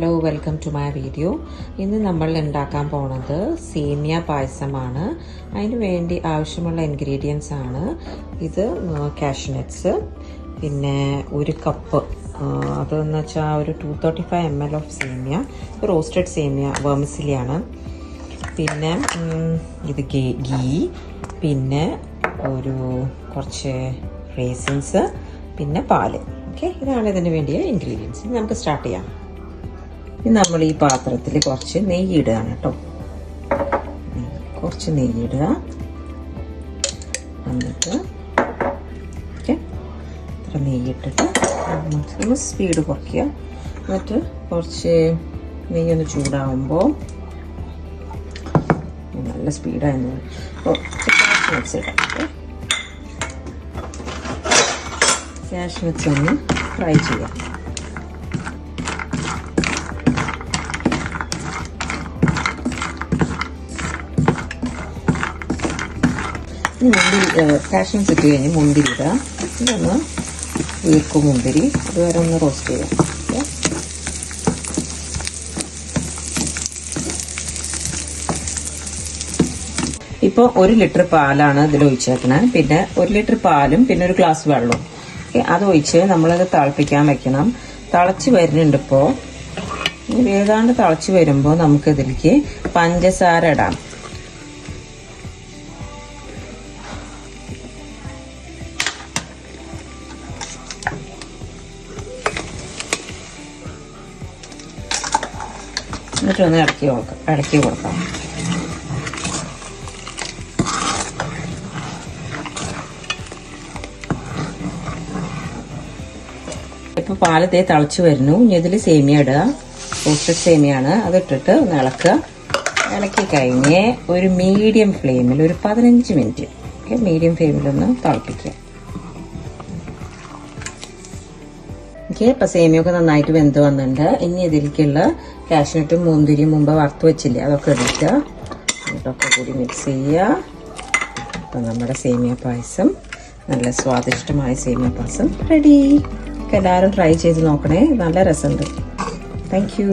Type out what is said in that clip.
Hello, welcome to my video. ഇന്ന് നമ്മൾ ഉണ്ടാക്കാൻ പോണത് സേമിയ പായസമാണ്. അതിന് വേണ്ടി ആവശ്യമുള്ള ഇൻഗ്രീഡിയൻസ് ആണ് ഇത്: കാഷ്നട്ട്സ്, പിന്നെ ഒരു കപ്പ്, അതെന്ന് വെച്ചാൽ ഒരു 235 ml ഓഫ് സേമിയ, റോസ്റ്റഡ് സേമിയ വെർമിസിലിയാണ്. പിന്നെ ഇത് ഗീ, പിന്നെ ഒരു കുറച്ച് റേസിൻസ്, പിന്നെ പാല്. ഓക്കെ, ഇതാണ് ഇതിന് വേണ്ടിയ ഇൻഗ്രീഡിയൻസ്. നമുക്ക് സ്റ്റാർട്ട് ചെയ്യാം. ഇനി നമ്മൾ ഈ പാത്രത്തിൽ കുറച്ച് നെയ്യ് ഇടുകയാണ് കേട്ടോ. കുറച്ച് നെയ്യ് ഇടുക. എന്നിട്ട് ഓക്കെ, ഇത്ര നെയ്യ് ഇട്ടിട്ട് നമ്മൾ സ്പീഡ് കുറയ്ക്കുക. എന്നിട്ട് കുറച്ച് നെയ്യൊന്ന് ചൂടാകുമ്പോൾ നല്ല സ്പീഡായിരുന്നു. കാഷ്നട്ട്സ് ഇടാം. കാഷ്നട്ട്സ് ഒന്ന് ഫ്രൈ ചെയ്യാം. മുന്തിരി, കാഷ്നട്ട്സ് ഇട്ട് കഴിഞ്ഞ് മുന്തിരി ഇടുക. ഇതൊന്ന് വീർക്കും മുന്തിരി, അതുവരെ ഒന്ന് റോസ്റ്റ് ചെയ്യാം. ഇപ്പോൾ 1 ലിറ്റർ പാലാണ് ഇതിൽ ഒഴിച്ചേക്കണത്. പിന്നെ 1 ലിറ്റർ പാലും പിന്നെ ഒരു ഗ്ലാസ് വെള്ളവും. അത് ഒഴിച്ച് നമ്മളത് തിളപ്പിക്കാൻ വെക്കണം. തിളച്ച് വരുന്നുണ്ട്. ഇപ്പോൾ ഏതാണ്ട് തിളച്ച് വരുമ്പോൾ നമുക്കിതിലേക്ക് പഞ്ചസാര ഇടാം. എന്നിട്ടൊന്ന് ഇളക്കി കൊടുക്കാം. ഇപ്പോൾ പാല് തിളച്ച് വരുന്നു. ഇനി ഇതിൽ സേമിയ ഇടുക. റോസ്റ്റഡ് സേമിയാണ്, അതിട്ടിട്ട് ഒന്ന് ഇളക്കുക. ഇളക്കി കഴിഞ്ഞ് ഒരു മീഡിയം ഫ്ലെയിമിൽ ഒരു 15 മിനിറ്റ് മീഡിയം ഫ്ലെയിമിലൊന്ന് തിളപ്പിക്കുക. ഇപ്പം സേമിയൊക്കെ നന്നായിട്ട് വെന്ത് വന്നിട്ടുണ്ട്. ഇനി ഇതിലേക്കുള്ള കാഷ്നട്ടും മുന്തിരിയും മുമ്പ് വറുത്ത് വെച്ചില്ലേ, അതൊക്കെ എടുക്കുക. ഇതൊക്കെ കൂടി മിക്സ് ചെയ്യുക. അപ്പം നമ്മുടെ സേമിയ പായസം, നല്ല സ്വാദിഷ്ടമായ സേമിയ പായസം റെഡി. എല്ലാവരും ട്രൈ ചെയ്ത് നോക്കണേ, നല്ല രസമുണ്ട്. Thank you.